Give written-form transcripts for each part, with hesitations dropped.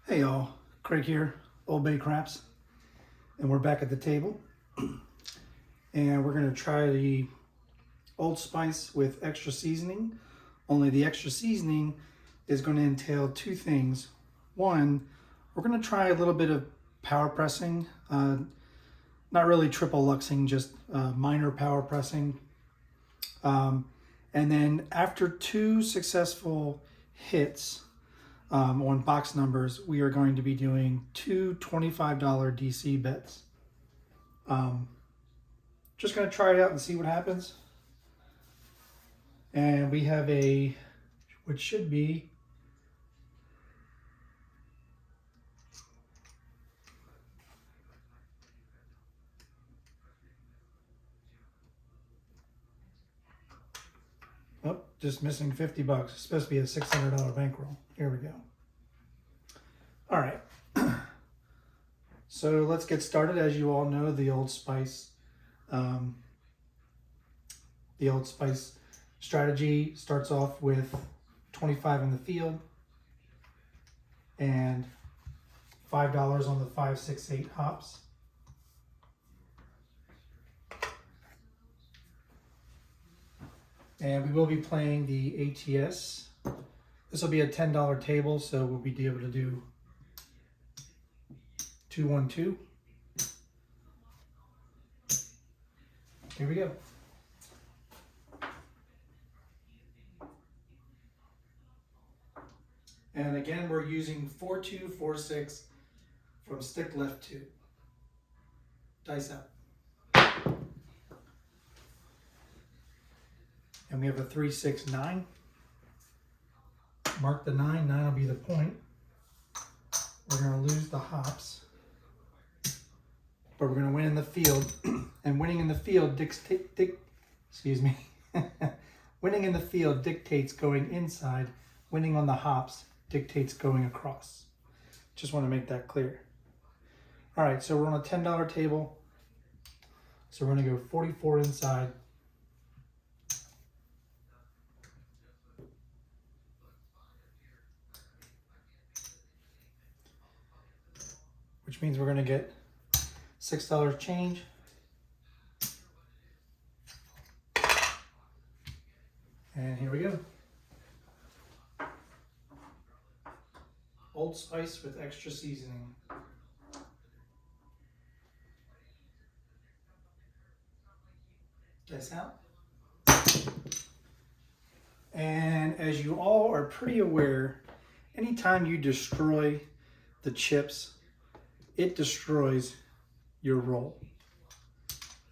Hey y'all, Craig here, oldbaycraps, and we're back at the table. And we're going to try the Old Spice with extra seasoning. Only the extra seasoning is going to entail two things. One, we're going to try a little bit of power pressing, not really triple luxing, just minor power pressing. And then after two successful hits, on box numbers, we are going to be doing two $25 DC bets. Just going to try it out and see what happens. And we have which should be just missing 50 bucks. It's supposed to be a $600 bankroll. Here we go. All right. So let's get started. As you all know, the Old Spice strategy starts off with 25 in the field and $5 on the 5, 6, 8 hops. And we will be playing the ATS. This will be a $10 table, so we'll be able to do 2, 1, 2. Here we go. And again, we're using 4, 2, 4, 6 from stick left 2. Dice out. And we have a 3, 6, 9. Mark the 9. 9 will be the point. We're going to lose the hops, but we're going to win in the field. And winning in the field winning in the field dictates going inside. Winning on the hops dictates going across. Just want to make that clear. All right, so we're on a $10 table. So we're going to go 44 inside. Which means we're going to get $6 change. And here we go. Old Spice with extra seasoning. Dice out. And as you all are pretty aware, anytime you destroy the chips, it destroys your roll.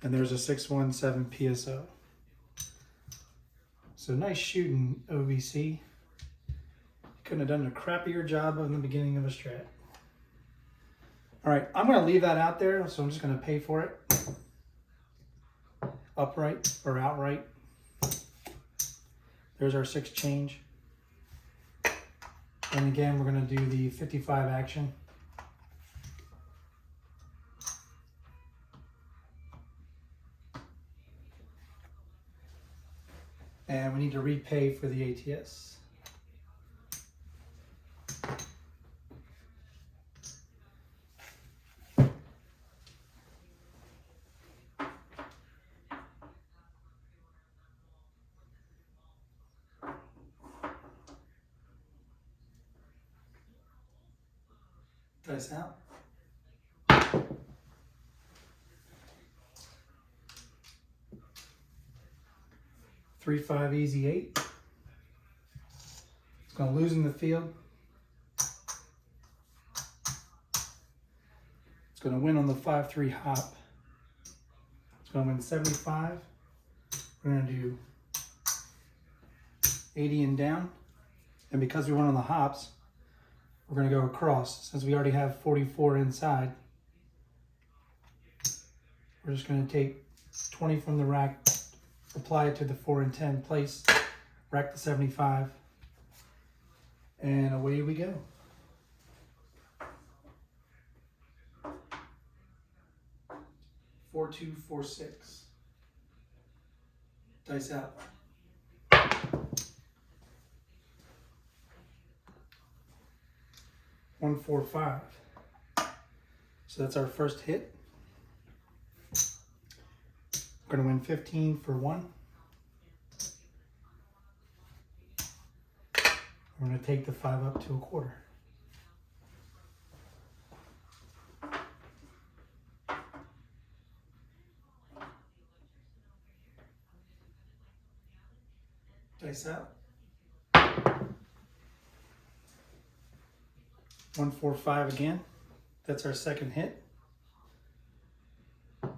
And there's a 617 PSO. So nice shooting, OVC. Couldn't have done a crappier job in the beginning of a strat. All right, I'm going to leave that out there, so I'm just going to pay for it. Upright or outright. There's our 6 change. And again, we're going to do the 55 action. And we need to repay for the ATS. Dice out. Three, 5, easy 8. It's going to lose in the field. It's going to win on the 5, 3 hop. It's going to win 75. We're going to do 80 and down. And because we went on the hops, we're going to go across. Since we already have 44 inside, we're just going to take 20 from the rack, apply it to the 4 and 10 place, rack the 75, and away we go. Four, 2, 4, 6. Dice out. 145. So that's our first hit. We're going to win 15 for 1. We're going to take the 5 up to a quarter. Dice out. 145 again. That's our second hit. Going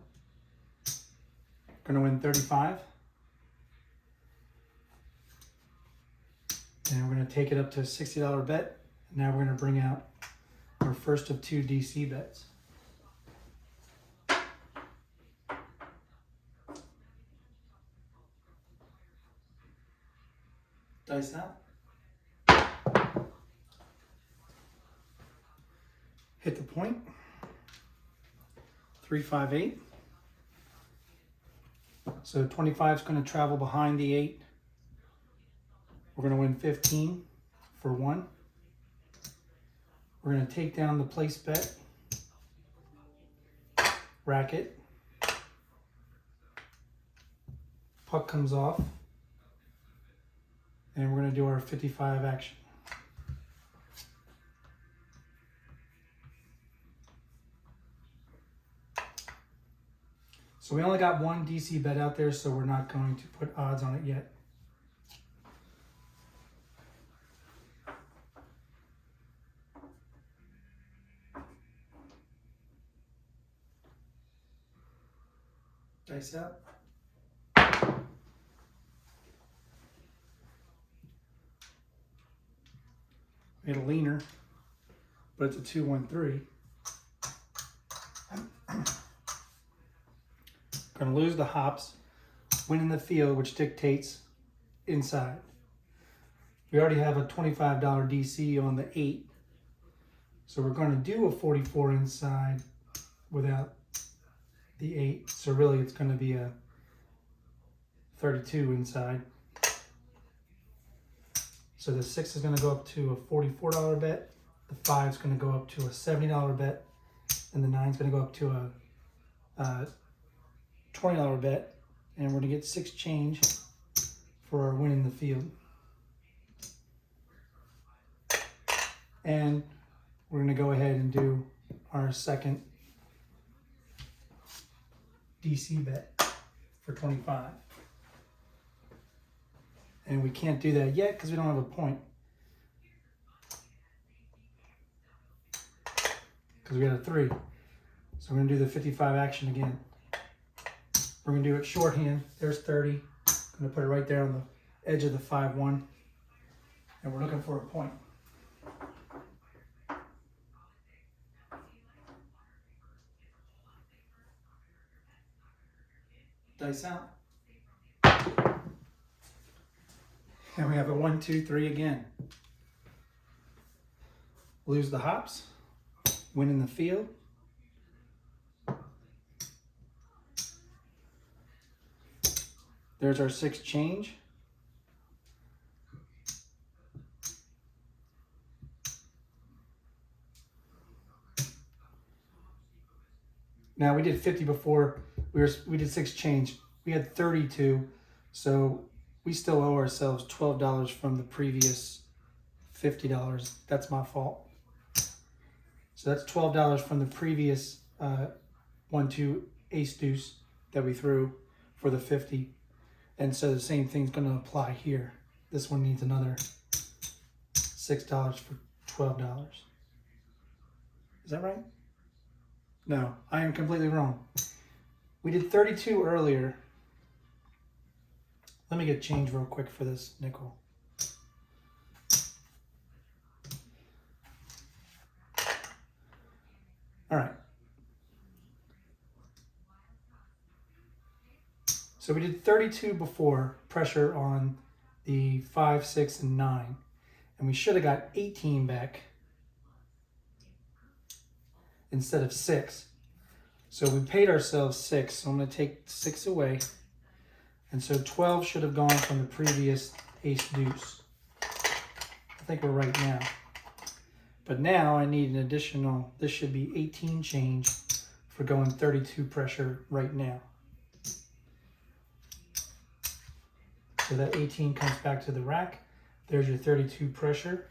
to win 35. And we're going to take it up to a $60 bet. Now we're going to bring out our first of 2 DC bets. Dice out. Hit the point. 358. So 25 is going to travel behind the 8. We're going to win 15 for 1. We're going to take down the place bet. Racket. Puck comes off. And we're going to do our 55 action. So we only got 1 DC bet out there, so we're not going to put odds on it yet. Dice out. We had a leaner, but it's a 2-1-3. Going to lose the hops, win in the field, which dictates inside. We already have a $25 DC on the 8, so we're going to do a 44 inside without the 8. So really, it's going to be a 32 inside. So the 6 is going to go up to a $44 bet. The 5 is going to go up to a $70 bet, and the 9 is going to go up to a $20 bet, and we're going to get 6 change for our win in the field. And we're going to go ahead and do our second DC bet for 25. And we can't do that yet because we don't have a point. Because we got a 3. So we're going to do the 55 action again. We're going to do it shorthand. There's 30. I'm going to put it right there on the edge of the 5-1. And we're looking for a point. Dice out. And we have a 1, 2, 3 again. Lose the hops. Win in the field. There's our 6 change. Now we did 50 before. We did 6 change. We had 32, so we still owe ourselves $12 from the previous $50. That's my fault. So that's $12 from the previous 1, 2 ace deuce that we threw for the 50. And so the same thing's going to apply here. This one needs another $6 for $12. Is that right? No, I am completely wrong. We did 32 earlier. Let me get change real quick for this nickel. All right. So we did 32 before, pressure on the 5, 6, and 9. And we should have got 18 back instead of 6. So we paid ourselves 6. So I'm going to take 6 away. And so 12 should have gone from the previous ace deuce. I think we're right now. But now I need an additional, this should be 18 change for going 32 pressure right now. So that 18 comes back to the rack. There's your 32 pressure.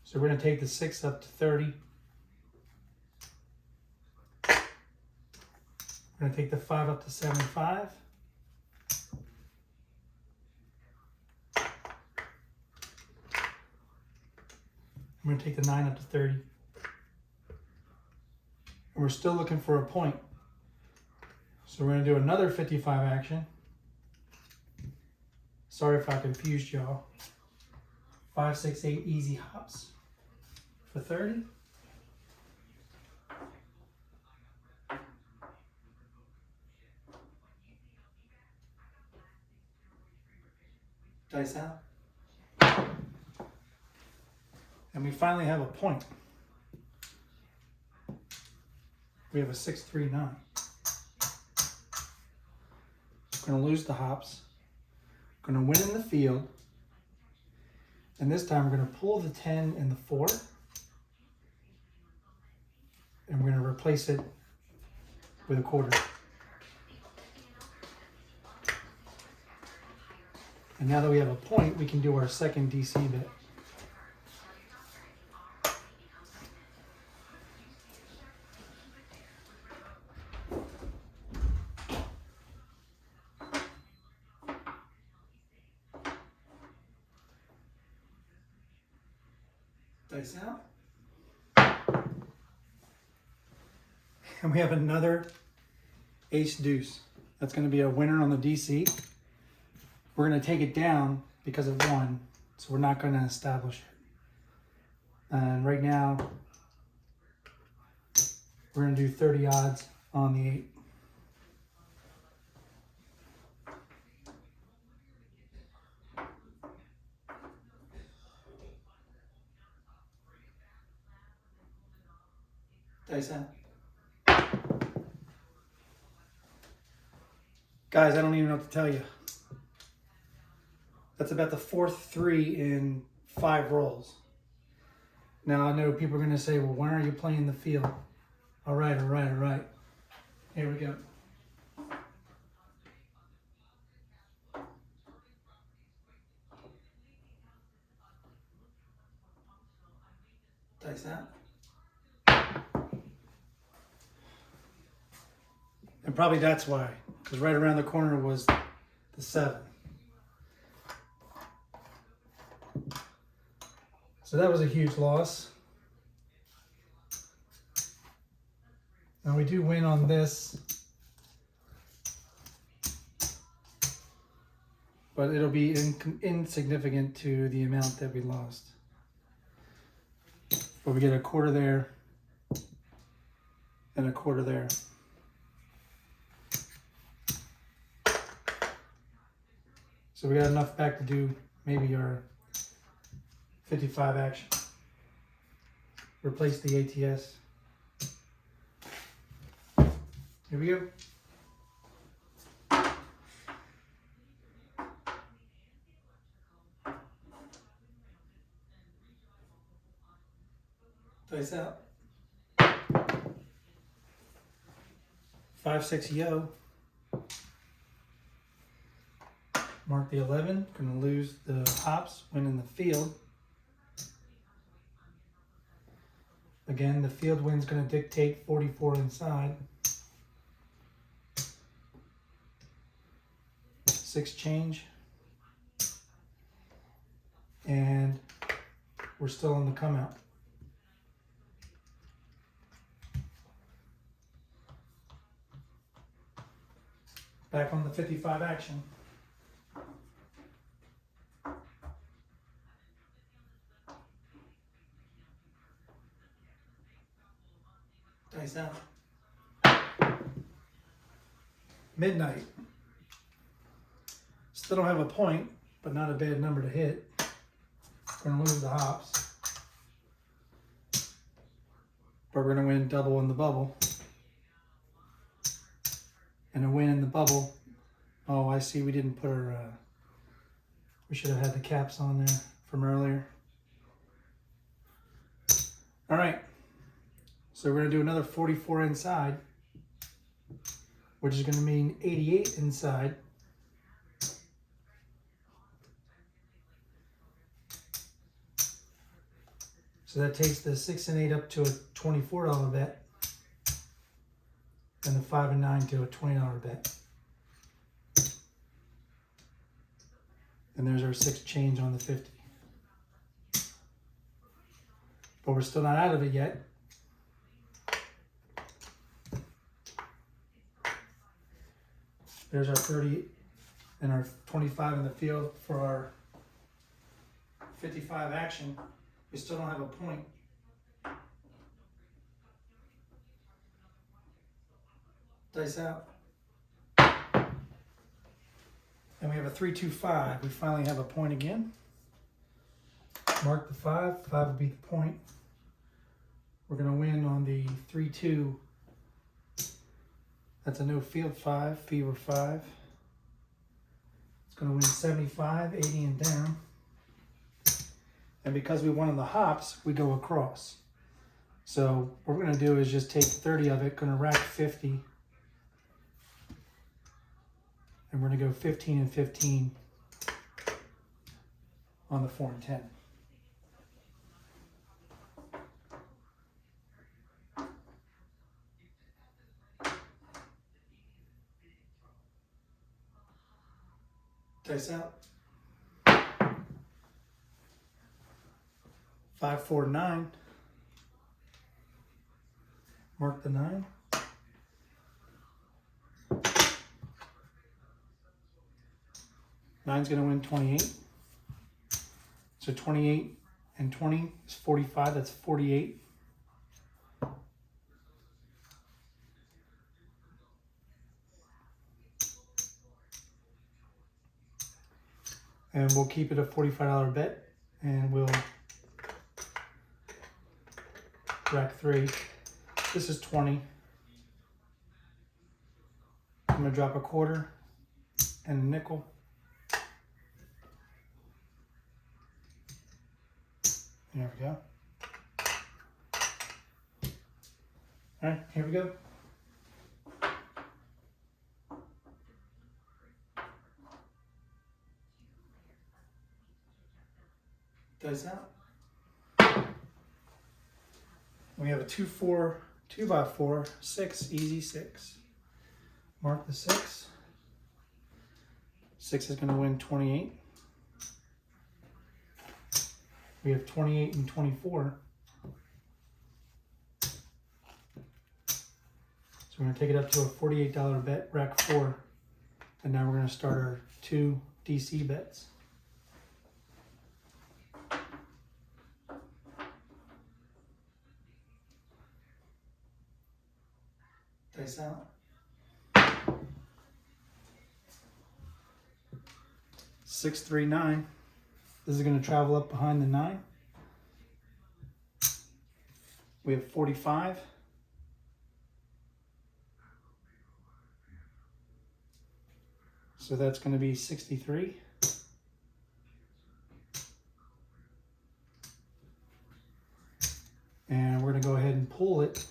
So we're going to take the 6 up to 30. We're going to take the 5 up to 75. I'm going to take the 9 up to 30. And we're still looking for a point. So we're going to do another 55 action. Sorry if I confused y'all. 5, 6, 8 easy hops for 30. Dice out. And we finally have a point. We have a 6, 3, 9. We're going to lose the hops. We're going to win in the field. And this time we're going to pull the 10 and the 4. And we're going to replace it with a quarter. And now that we have a point, we can do our second DC bit. Dice out. And we have another ace deuce. That's going to be a winner on the DC. We're going to take it down because it won, so we're not going to establish it. And right now, we're going to do 30 odds on the 8. Dice out. Guys, I don't even know what to tell you. That's about the 4th 3 in 5 rolls. Now, I know people are going to say, well, when are you playing the field? All right. Here we go. Dice out. And probably that's why, because right around the corner was the 7. So that was a huge loss. Now we do win on this, but it'll be insignificant to the amount that we lost. But we get a quarter there and a quarter there. So we got enough back to do maybe our 55 action. Replace the ATS. Here we go. Dice out. 5, 6, yo. Mark the 11. Gonna lose the hops, win in the field. Again, the field win's gonna dictate 44 inside. 6 change. And we're still on the come out. Back on the 55 action. Dice out. Midnight. Still don't have a point, but not a bad number to hit. We're going to lose the hops. But we're going to win double in the bubble. And a win in the bubble. Oh, I see we didn't put our... we should have had the caps on there from earlier. All right. So we're going to do another 44 inside, which is going to mean 88 inside. So that takes the 6 and 8 up to a $24 bet, and the 5 and 9 to a $20 bet. And there's our 6 change on the 50. But we're still not out of it yet. There's our 30 and our 25 in the field for our 55 action. We still don't have a point. Dice out. And we have a 3-2-5. We finally have a point again. Mark the 5. 5 will be the point. We're going to win on the 3-2. That's a no field 5, fever 5. It's going to win 75, 80 and down. And because we won on the hops, we go across. So what we're going to do is just take 30 of it, going to rack 50. And we're going to go 15 and 15 on the 4 and 10. Dice out. 5, 4, 9. Mark the 9. Nine's going to win 28. So 28 and 20 is 45. That's 48. And we'll keep it a $45 bet, and we'll rack 3. This is 20. I'm going to drop a quarter and a nickel. There we go. All right, here we go. Dice out. We have a 2-4, 2x4, 6, easy 6. Mark the 6. 6 is going to win 28. We have 28 and 24. So we're going to take it up to a $48 bet, rack 4. And now we're going to start our 2 DC bets. Dice out. 6, 3, 9. This is going to travel up behind the 9. We have 45. So that's going to be 63. And we're going to go ahead and pull it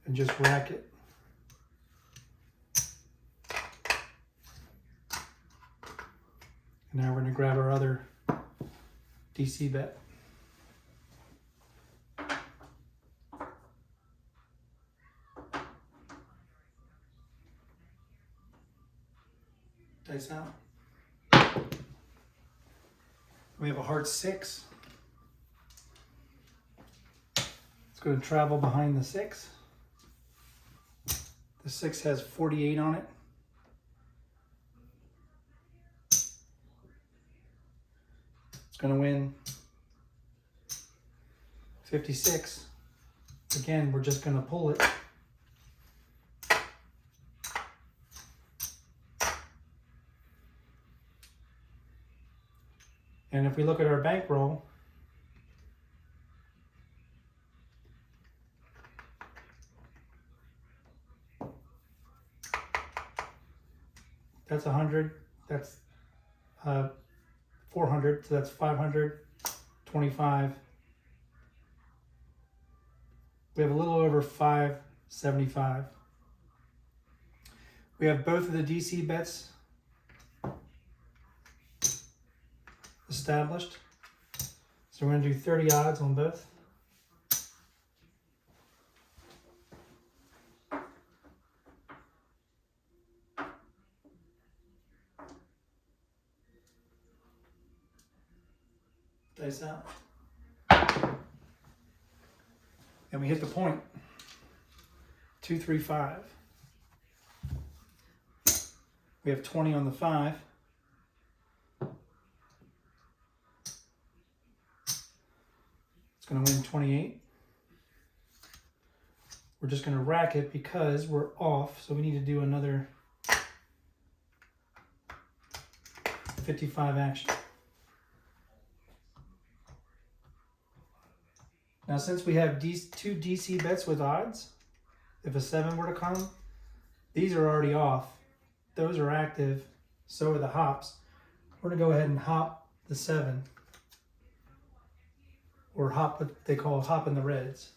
and just rack it. And now we're going to grab our other DC bet. Dice out. We have a heart 6. It's going to travel behind the 6. The 6 has 48 on it. It's going to win 56. Again, we're just going to pull it. And if we look at our bankroll, that's 100, that's 400, so that's 525. We have a little over 575. We have both of the DC bets established. So we're going to do 30 odds on both. Dice out. And we hit the point. 235. We have 20 on the 5. It's going to win 28. We're just going to rack it because we're off, so we need to do another 55 action. Now, since we have two DC bets with odds, if a 7 were to come, these are already off. Those are active, so are the hops. We're going to go ahead and hop the 7, or hop what they call hop in the reds.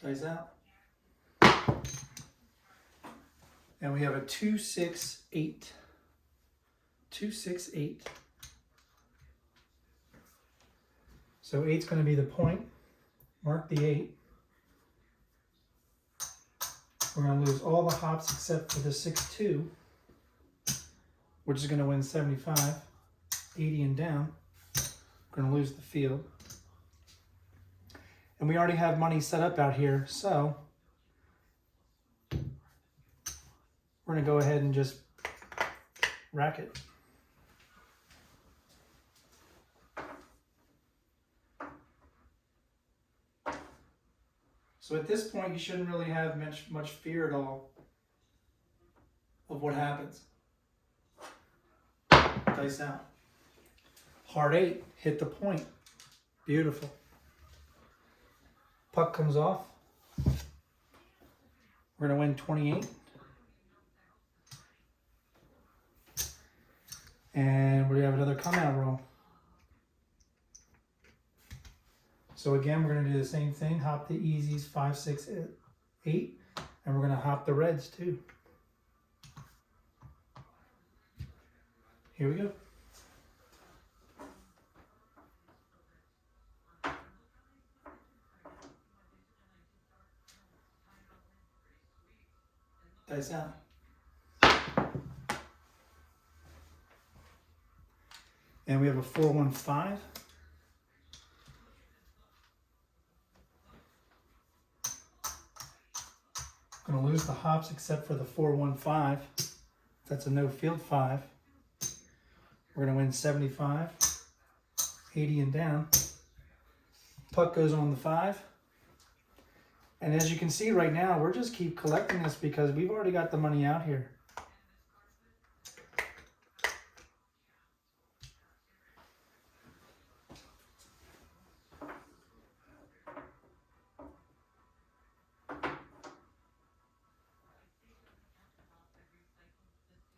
Dice out. And we have a 268. 268. So 8's going to be the point. Mark the 8. We're going to lose all the hops except for the 6-2, which is going to win 75. 80 and down. We're going to lose the field. And we already have money set up out here, so we're going to go ahead and just rack it. So at this point, you shouldn't really have much fear at all of what happens. Dice out. Hard 8, hit the point. Beautiful. Puck comes off. We're going to win 28. And we have another come out roll. So again, we're going to do the same thing. Hop the easies 5, 6, 8. And we're going to hop the reds too. Here we go. Dice out. And we have a 4-1-5. Going to lose the hops except for the 4-1-5. That's a no field 5. We're going to win 75, 80 and down. Puck goes on the 5. And as you can see right now, we're just keep collecting this because we've already got the money out here.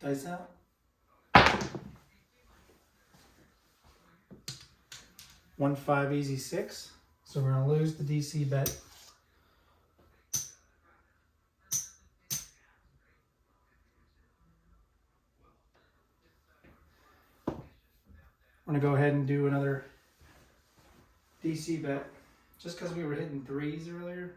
Dice out. One 5 easy 6. So we're going to lose the DC bet. I'm going to go ahead and do another DC bet just because we were hitting 3s earlier.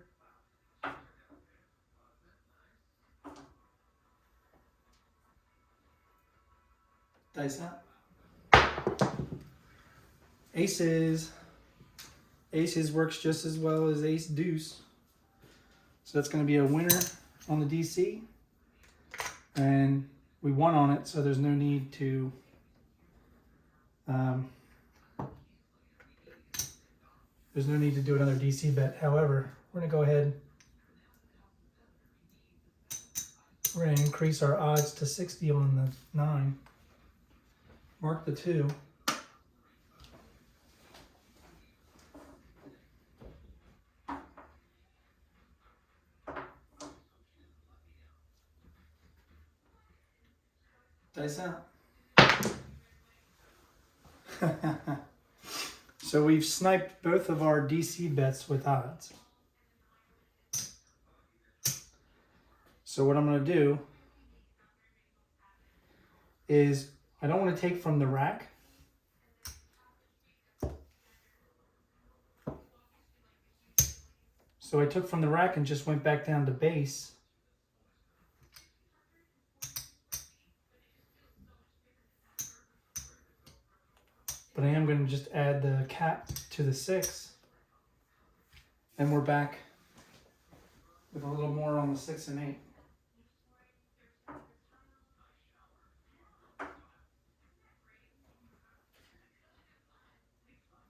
Dice out. Aces. Aces works just as well as ace deuce. So that's going to be a winner on the DC. And we won on it, so there's no need to do another DC bet. However, we're going to go ahead We're going to increase our odds to 60 on the 9. Mark the 2. Dice out. So we've sniped both of our DC bets with odds. So what I'm going to do is, I don't want to take from the rack. So I took from the rack and just went back down to base. But I am going to just add the cap to the 6. And we're back with a little more on the 6 and 8.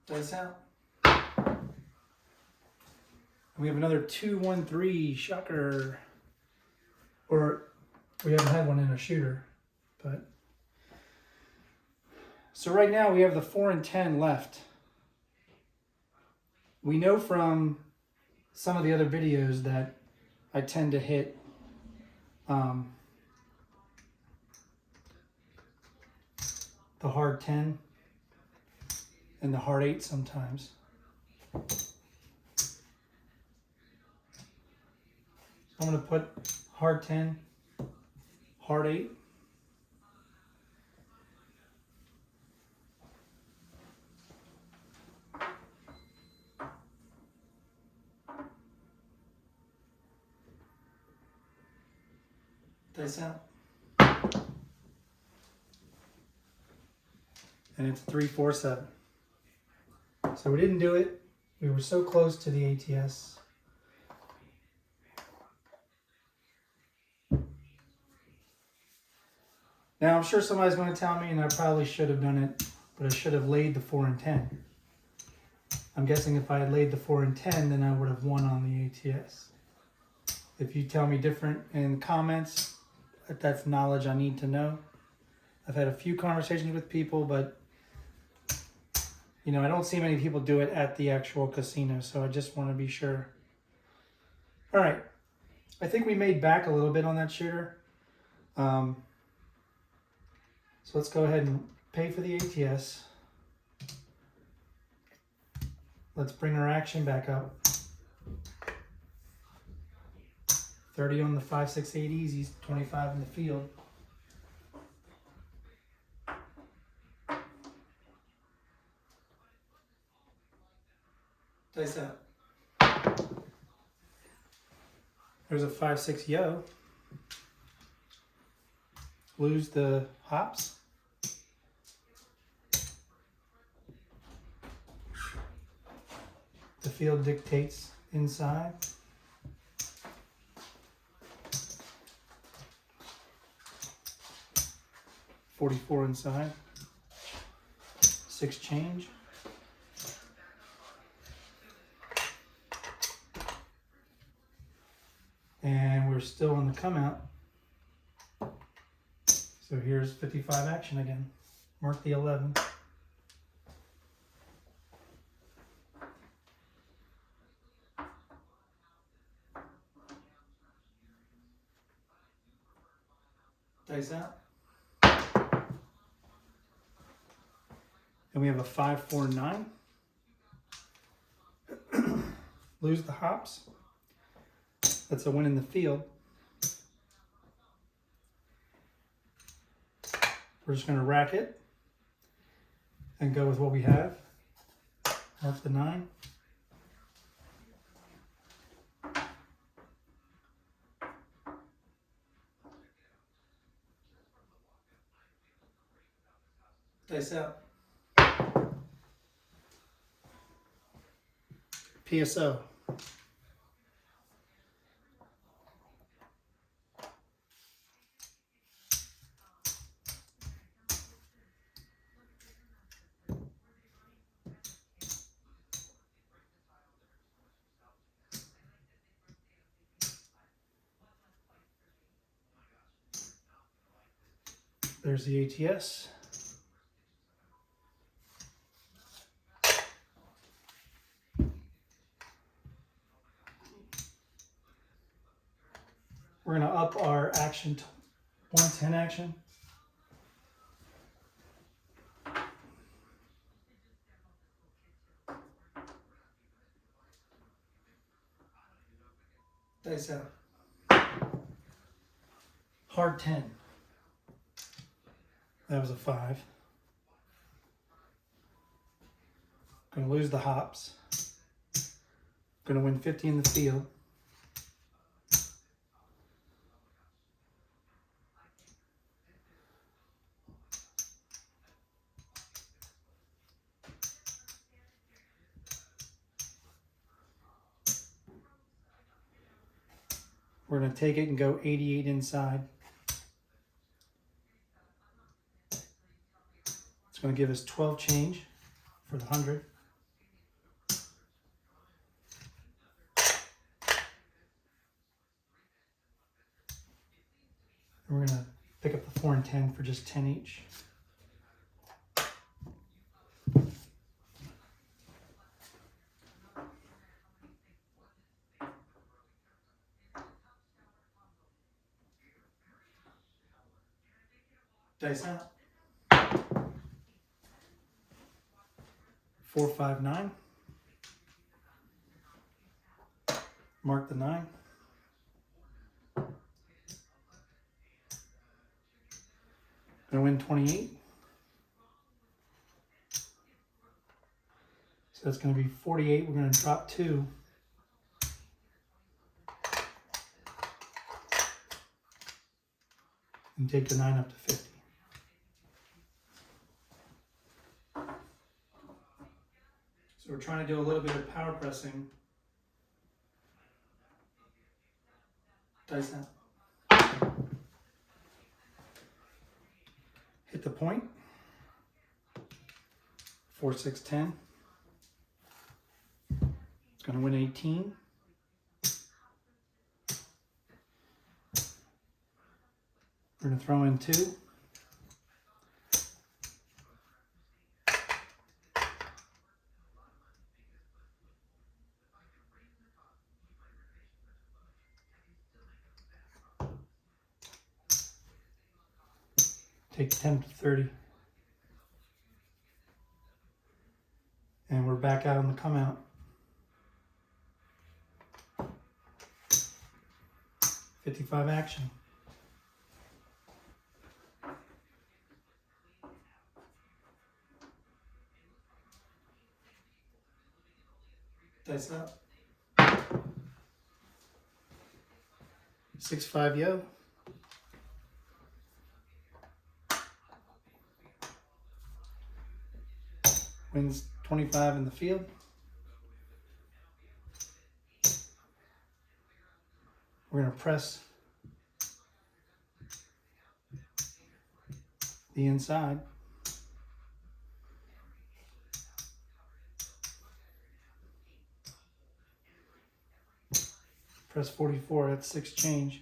Dice out. And we have another 2-1-3 shocker. Or we haven't had one in a shooter, but. So right now we have the 4 and 10 left. We know from some of the other videos that I tend to hit the hard 10 and the hard 8 sometimes. I'm going to put hard 10, hard 8. Dice out. And it's 3-4-7. So we didn't do it. We were so close to the ATS. Now I'm sure somebody's going to tell me, and I probably should have done it, but I should have laid the 4 and 10. I'm guessing if I had laid the 4 and 10, then I would have won on the ATS. If you tell me different in the comments, that's knowledge I need to know. I've had a few conversations with people, but you know, I don't see many people do it at the actual casino, so I just want to be sure. All right, I think we made back a little bit on that shooter. So let's go ahead and pay for the ATS. Let's bring our action back up. 30 on the 5, 6, 8 easies, 25 in the field. Dice out. There's a 5, 6 yo. Lose the hops. The field dictates inside. $44 inside. 6 change. And we're still on the come out. So here's 55 action again. Mark the 11. Dice out. And we have a 5, 4, 9. Lose the hops. That's a win in the field. We're just going to rack it and go with what we have. Mark the 9. Dice out. PSO. there's the ATS. We're going to up our action to 110 action. Dice out. Hard 10. That was a 5. Going to lose the hops. Going to win 50 in the field. We're going to take it and go 88 inside. It's going to give us 12 change for the 100. And we're going to pick up the 4 and 10 for just 10 each. Dice out. 4, 5, 9. Mark the 9. Gonna win 28. So that's gonna be 48. We're gonna drop 2. And take the 9 up to 50. So we're trying to do a little bit of power pressing. Dice out. Hit the point. 4, 6, 10. It's going to win 18. We're going to throw in 2. Take 10 to 30. And we're back out on the come out. 55 action. Dice up. 6, 5, yo. Wins 25 in the field. We're going to press the inside. Press 44, that's 6 change.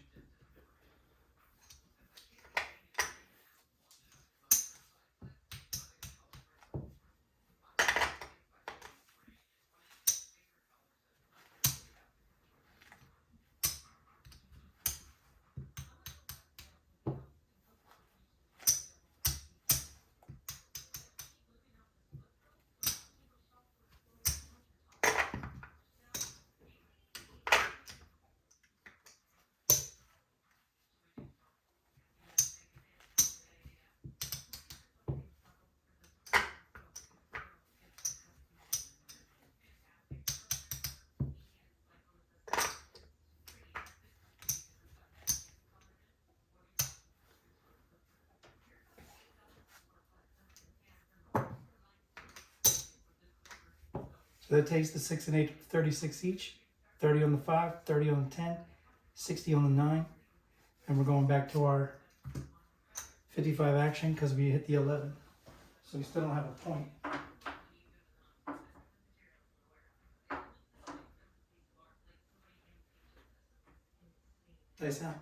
So that takes the 6 and 8 to 36 each. 30 on the 5, 30 on the 10, 60 on the 9. And we're going back to our 55 action because we hit the 11. So we still don't have a point. Dice out.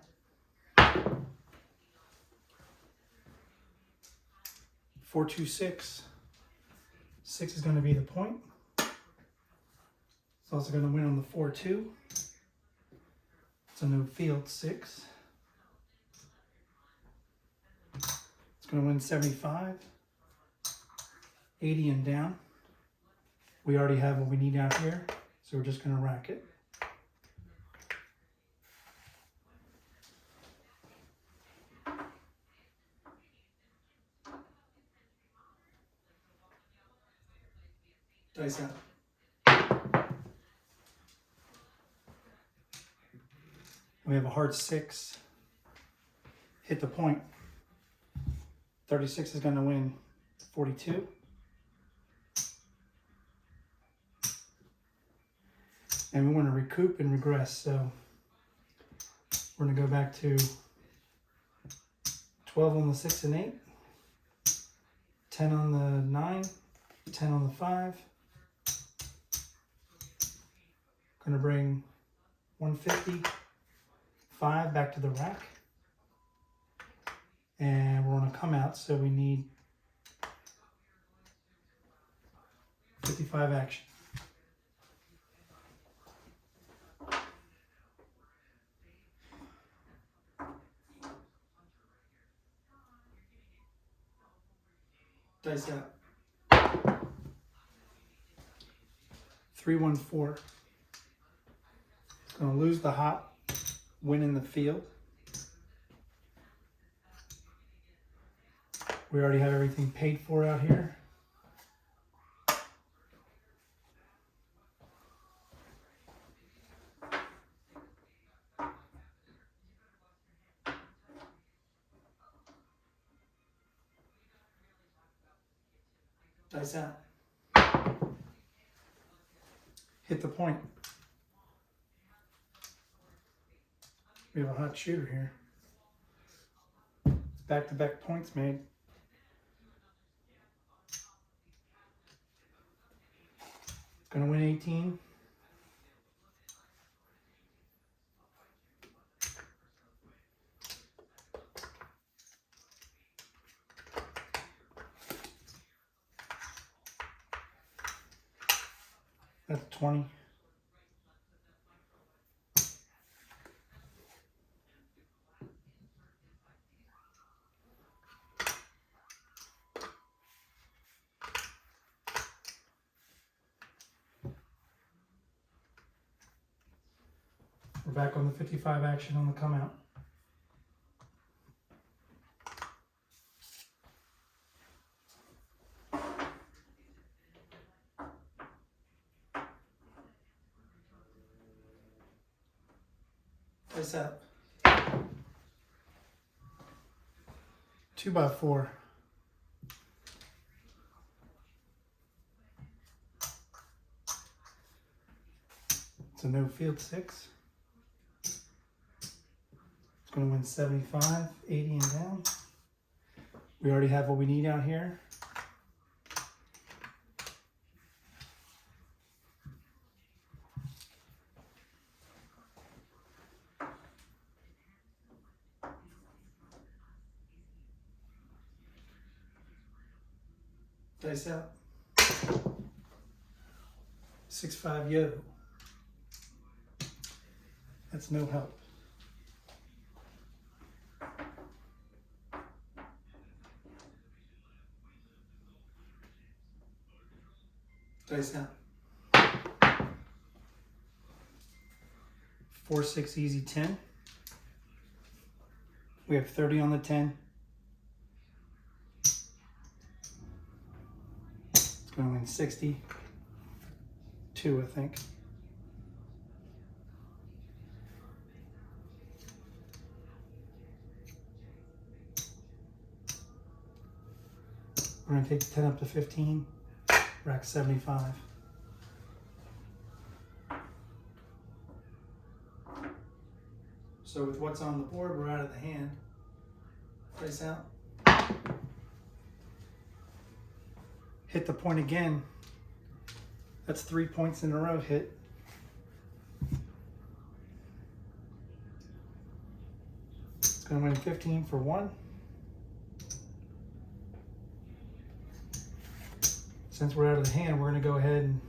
4, 2, 6. 6 is going to be the point. It's also going to win on the 4, 2. It's a no field 6. It's going to win 75, 80 and down. We already have what we need out here, so we're just going to rack it. Dice out. We have a hard 6. Hit the point. 36 is going to win 42. And we want to recoup and regress, so we're going to go back to 12 on the 6 and 8, 10 on the 9, 10 on the 5. Going to bring 150, 5 back to the rack. And we're on a come out, so we need 55 action. Dice out. 3, 1, 4. It's going to lose the hop, win in the field. We already have everything paid for out here. Dice out. Hit the point. We have a hot shooter here. Back-to-back points made. Gonna win 18. That's 20. We're back on the 55 action on the come out. Dice up. 2 by 4. It's a no field 6. It's going to win 75, 80 and down. We already have what we need out here. Dice out. 6, 5, yo. That's no help. Dice out. 4, 6, easy 10. We have 30 on the 10. It's going to win 60. 2, I think. We're going to take the 10 up to 15. Rack 75. So with what's on the board, we're out of the hand. Dice out. Hit the point again. That's 3 points in a row hit. It's going to win 15 for 1. since we're out of the hand, we're going to go ahead and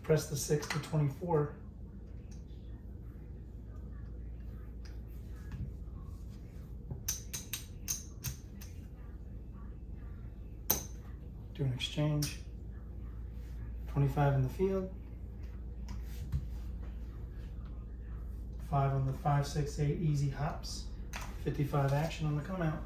press the 6 to 24. Do an exchange. 25 in the field. 5 on the 5, 6, 8 easy hops. 55 action on the come out.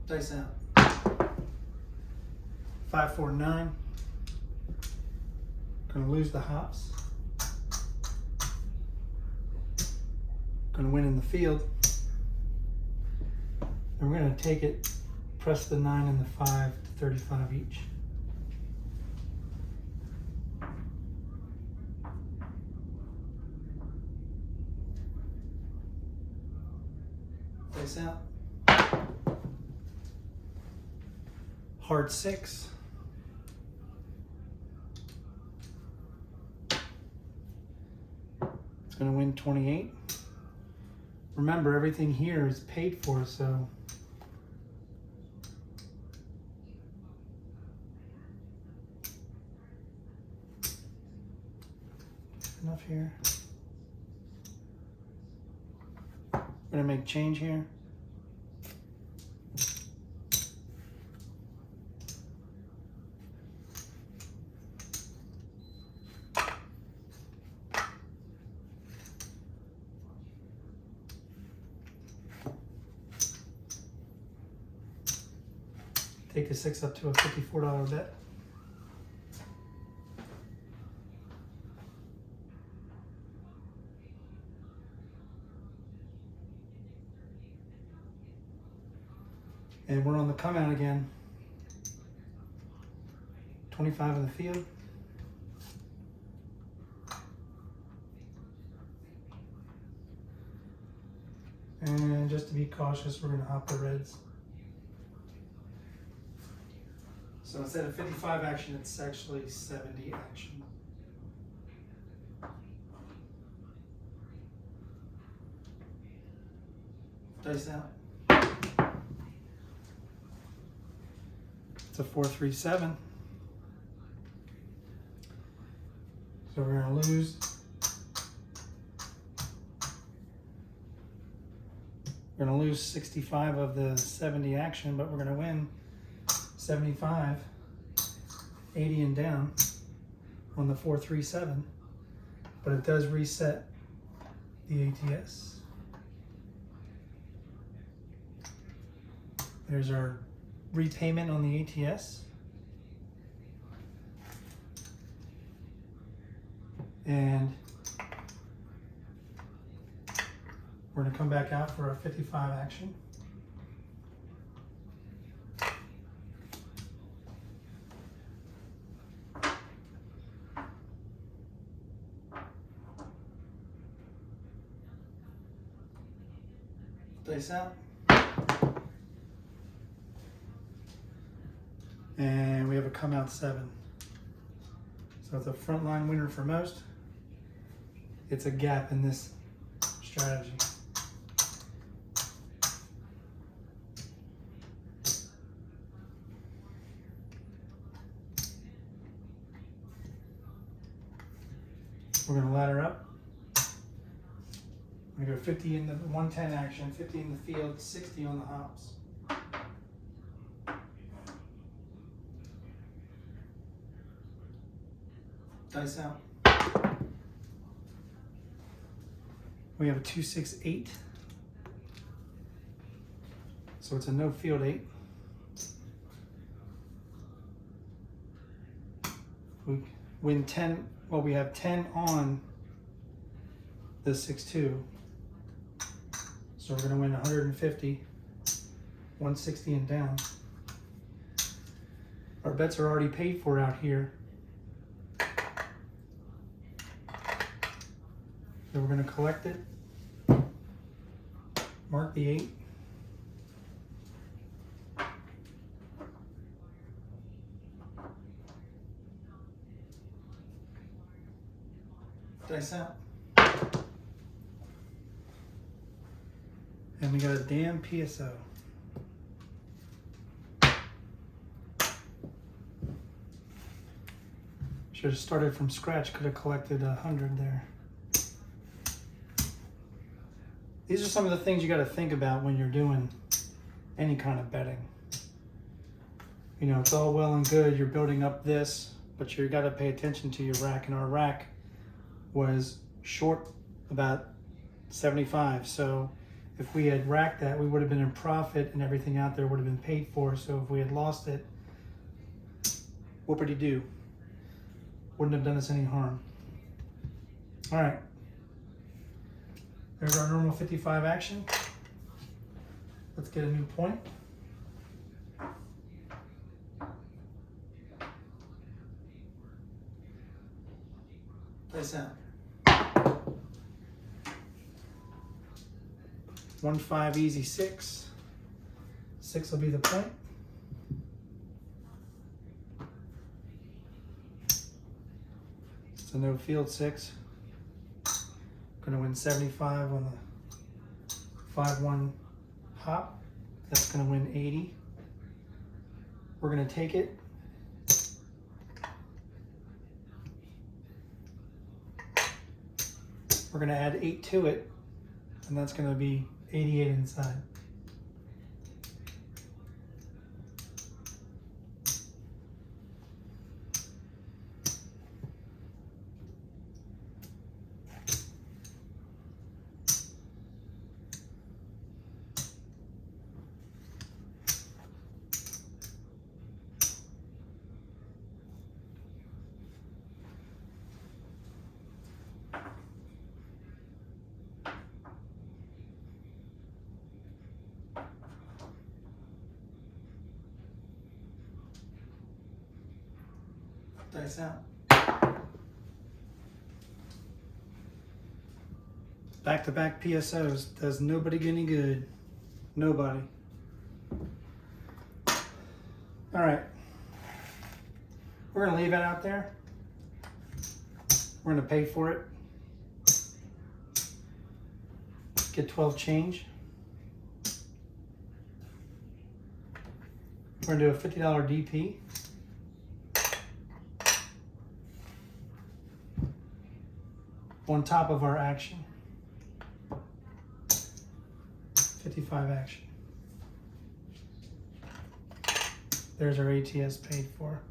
Dice out. 5, 4, 9. Gonna lose the hops. Gonna win in the field. And we're gonna take it, press the 9 and the 5 to 35 each. Dice out. Hard 6. It's going to win 28. Remember, everything here is paid for, so enough here. I'm going to make change here. Take the 6 up to a $54 bet. And we're on the come out again. 25 in the field. And just to be cautious, we're going to hop the reds. So instead of 55 action, it's actually 70 action. Dice out. It's a 4, 3, 7. So we're going to lose. We're going to lose 65 of the 70 action, but we're going to win 75, 80 and down on the 4, 3, 7, but it does reset the ATS. There's our repayment on the ATS. And we're going to come back out for a 55 action. Dice out. And we have a come out 7. So it's a frontline winner for most. It's a gap in this strategy. We're going to ladder up. We go 50 in the 110 action, 50 in the field, 60 on the hops. Dice out. We have a 2, 6, 8. So it's a no field 8. We win 10. Well, we have 10 on the 6, 2. So we're going to win 150, 160 and down. Our bets are already paid for out here. So we're going to collect it, mark the 8. Dice out. And we got a damn PSO. Should have started from scratch, could have collected 100 there. These are some of the things you got to think about when you're doing any kind of betting. You know, it's all well and good, you're building up this, but you got to pay attention to your rack. And our rack was short about 75. So if we had racked that, we would have been in profit and everything out there would have been paid for. So if we had lost it, whoopity-doo. Wouldn't have done us any harm. All right. There's our normal 55 action. Let's get a new point. Dice out. 1-5 easy 6. 6 will be the point. It's a no field 6. Gonna win 75 on the 5-1 hop. That's gonna win 80. We're gonna take it. We're gonna add 8 to it, and that's gonna be 88 inside. Dice out. Back-to-back PSOs does nobody any good. Nobody. All right. We're gonna leave it out there. We're gonna pay for it. Get 12 change. We're gonna do a $50 DP. On top of our action. 55 action. There's our ATS paid for.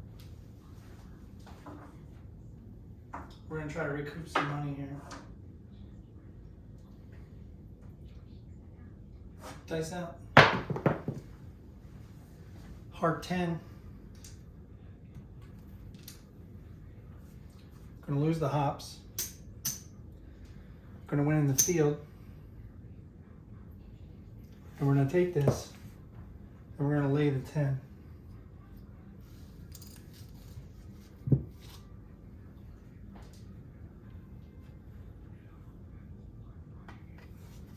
We're gonna try to recoup some money here. Dice out. Heart 10. Gonna lose the hops. Gonna win in the field. And we're gonna take this and we're gonna lay the 10. And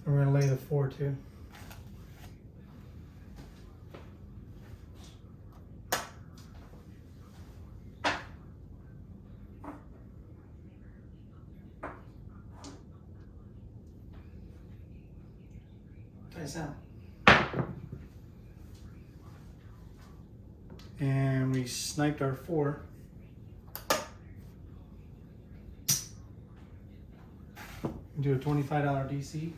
we're gonna lay the 4 too. Dice out. And we sniped our 4. Do a $25 DC.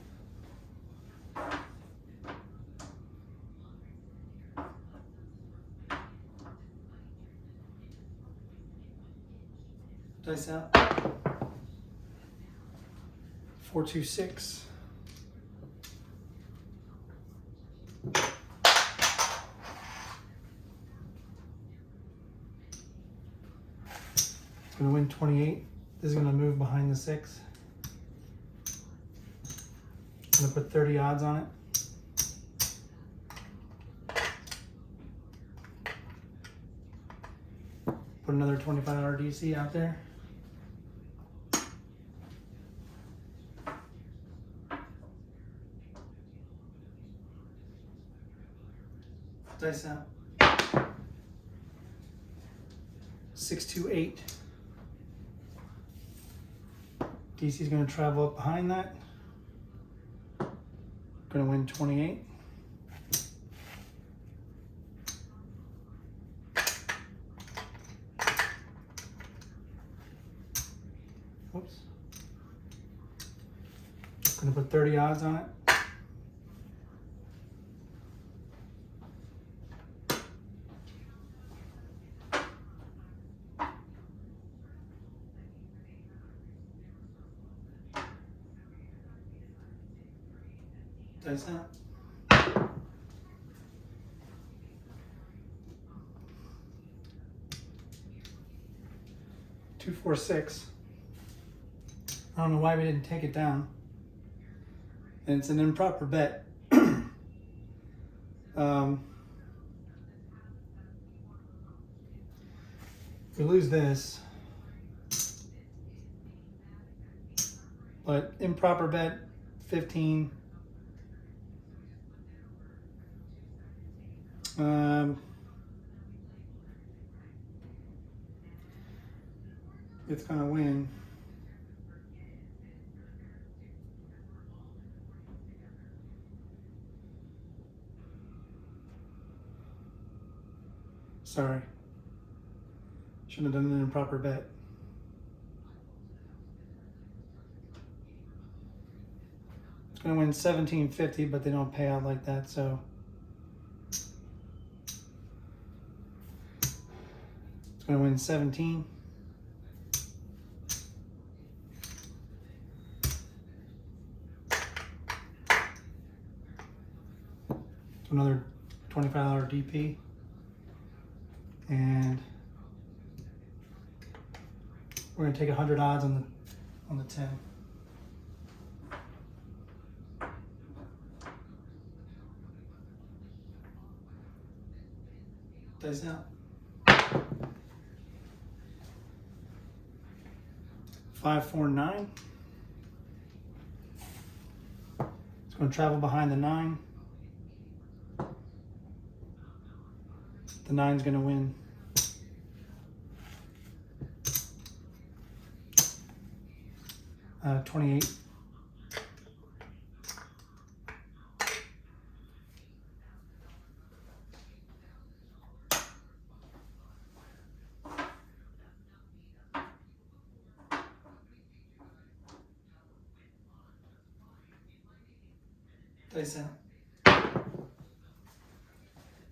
Dice out. 426. It's gonna win 28. This is gonna move behind the 6. I'm gonna put 30 odds on it. Put another $25 DC out there. Dice out. 628. DC is going to travel up behind that. Going to win 28. Whoops. Going to put 30 odds on it. Dice out. 2, 4, 6. I don't know why we didn't take it down. And it's an improper bet. If we lose this, but improper bet 15. It's gonna win. Sorry. Shouldn't have done an improper bet. It's gonna win $17.50, but they don't pay out like that, so it's gonna win 17. Another $25 DP, and we're gonna take 100 odds on the 10. Dice out. 5, 4, 9. It's going to travel behind the 9. The 9's going to win. $28. Dice out.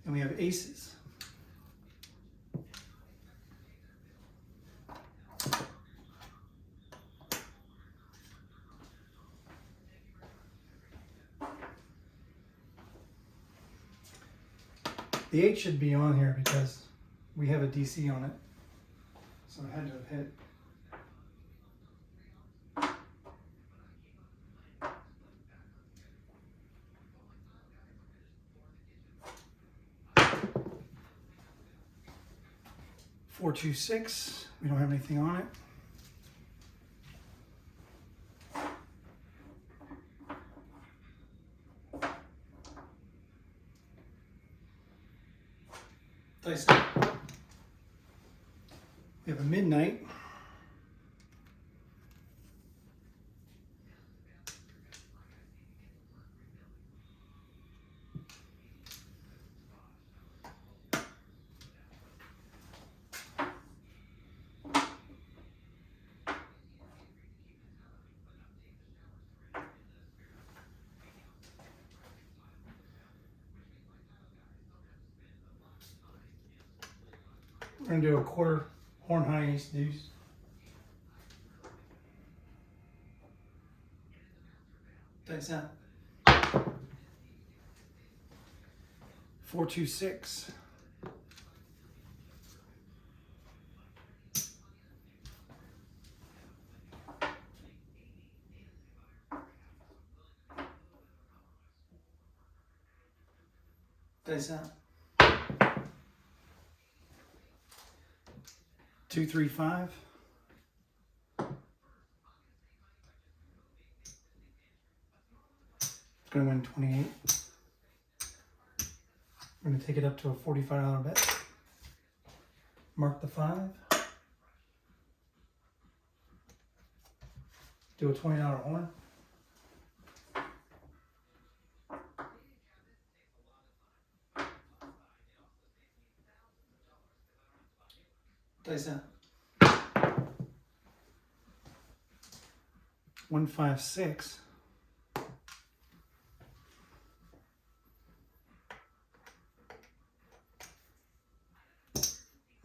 And we have aces. The 8 should be on here because we have a DC on it. So it had to have hit. Four, 2, 6. We don't have anything on it. Dice up. We have a midnight. We're going to do a quarter horn high ace deuce. Dice out. 4, 2, 6. Dice out. 2, 3, 5. It's going to win 28. We're going to take it up to a $45 bet. Mark the 5. Do a $20 horn. Dice out. 156.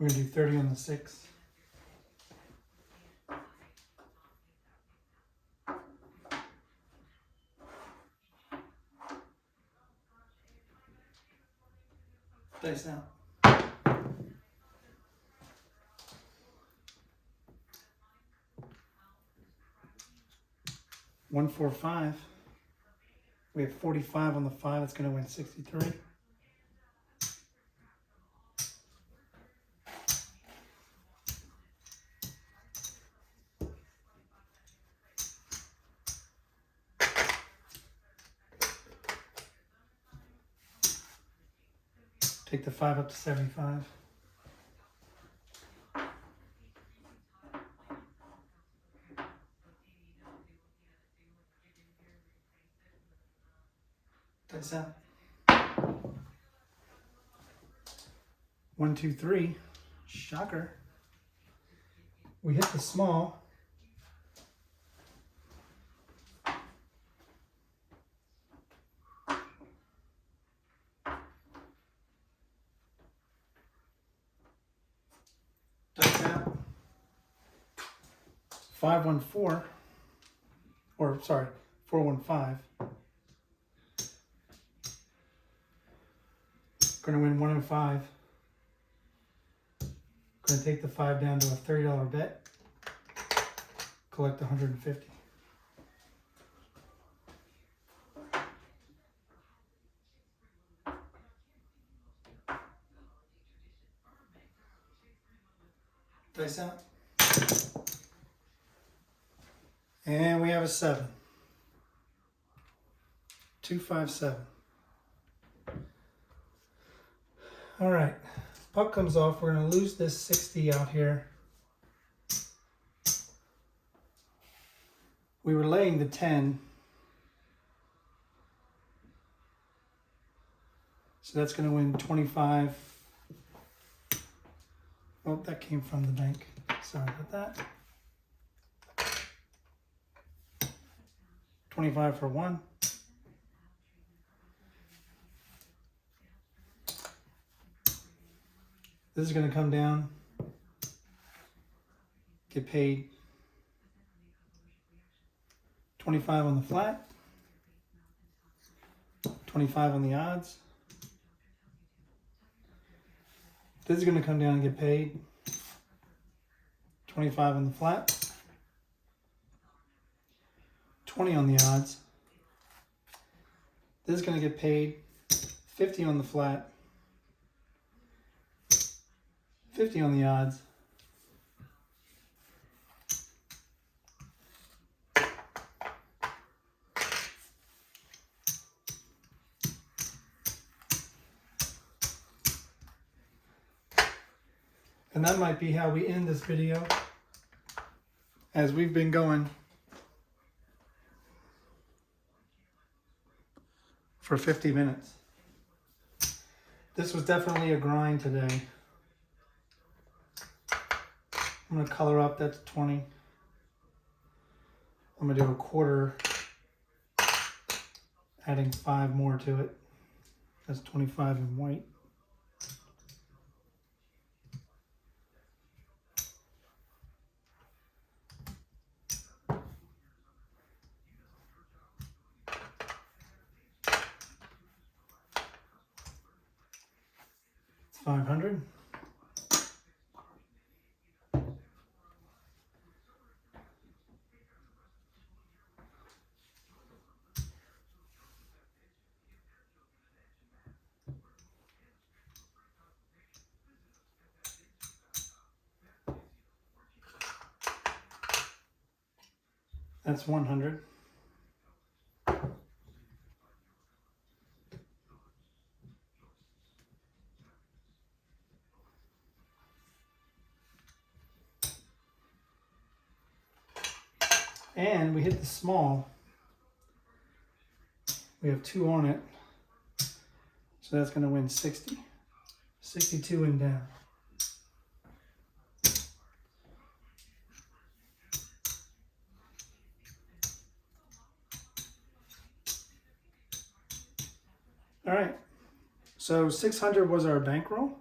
We're gonna do 30 on the 6. Dice out. 145. We have 45 on the 5. It's going to win 63. Take the 5 up to 75. Dice out. 1, 2, 3. Shocker. We hit the small. Dice out. 514. Or sorry, 415. Gonna win 105. Gonna take the 5 down to a $30 bet. Collect 150. Dice out. And we have a 7. 257. All right, puck comes off. We're going to lose this 60 out here. We were laying the 10. So that's going to win 25. Oh, that came from the bank. Sorry about that. 25 for 1. This is going to come down, get paid 25 on the flat, 25 on the odds. This is going to come down and get paid 25 on the flat, 20 on the odds. This is going to get paid 50 on the flat, 50 on the odds. And that might be how we end this video, as we've been going for 50 minutes. This was definitely a grind today. I'm going to color up, that's 20. I'm going to do a quarter, adding 5 more to it. That's 25 in white. It's 500. That's 100. And we hit the small. We have 2 on it. So that's going to win 60. 62 and down. All right. So 600 was our bankroll.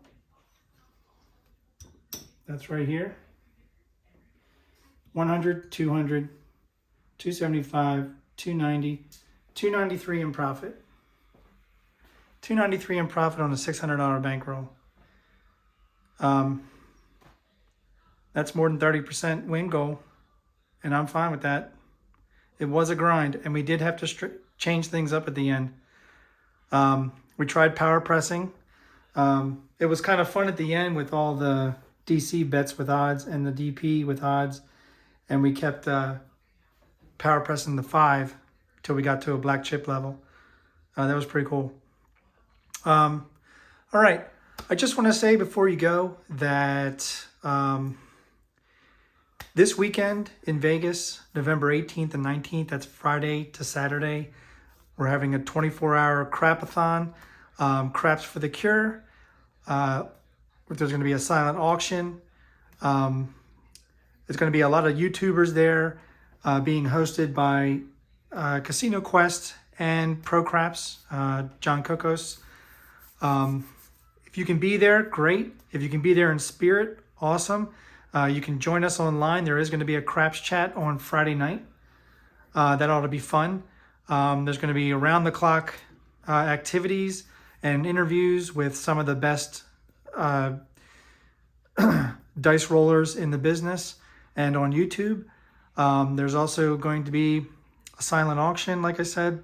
That's right here. 100, 200, 275, 290, 293 in profit. 293 in profit on a $600 bankroll. That's more than 30% win goal, and I'm fine with that. It was a grind, and we did have to change things up at the end. We tried power pressing. It was kind of fun at the end with all the DC bets with odds and the DP with odds, and we kept power pressing the 5 till we got to a black chip level. That was pretty cool. All right, I just want to say before you go that this weekend in Vegas, November 18th and 19th, that's Friday to Saturday, we're having a 24-hour crapathon, Craps for the Cure. There's going to be a silent auction. There's going to be a lot of YouTubers there being hosted by Casino Quest and Pro Craps, John Kokos. If you can be there, great. If you can be there in spirit, awesome. You can join us online. There is going to be a Craps chat on Friday night. That ought to be fun. There's going to be around-the-clock activities and interviews with some of the best dice rollers in the business and on YouTube. There's also going to be a silent auction, like I said,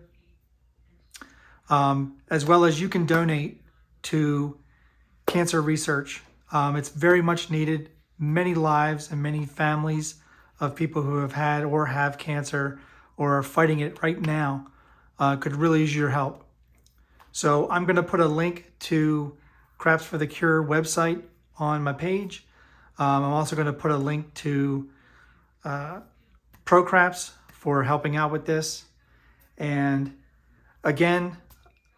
as well as you can donate to cancer research. It's very much needed. Many lives and many families of people who have had or have cancer or are fighting it right now could really use your help. So I'm going to put a link to Craps for the Cure website on my page. I'm also going to put a link to Pro Craps for helping out with this. And again,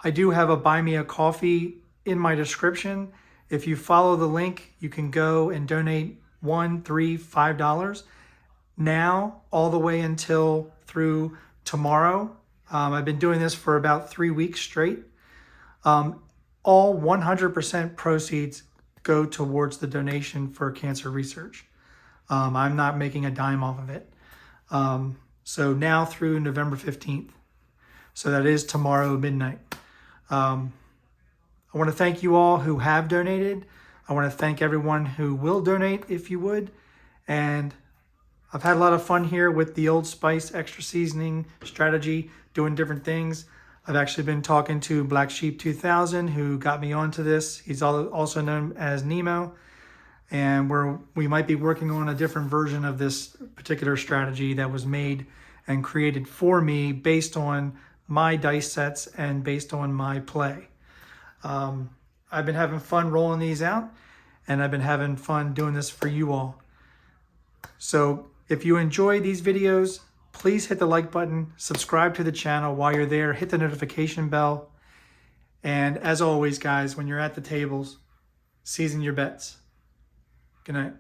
I do have a Buy Me a Coffee in my description. If you follow the link, you can go and donate $1, $3, $5 now all the way until through tomorrow. I've been doing this for about 3 weeks straight. All 100% proceeds go towards the donation for cancer research. I'm not making a dime off of it. So now through November 15th. So that is tomorrow midnight. I want to thank you all who have donated. I want to thank everyone who will donate if you would. And I've had a lot of fun here with the Old Spice extra seasoning strategy, doing different things. I've actually been talking to Black Sheep 2000 who got me onto this. He's also known as Nemo. And we might be working on a different version of this particular strategy that was made and created for me based on my dice sets and based on my play. I've been having fun rolling these out, and I've been having fun doing this for you all. So if you enjoy these videos, please hit the like button, subscribe to the channel while you're there, hit the notification bell. And as always, guys, when you're at the tables, season your bets. Good night.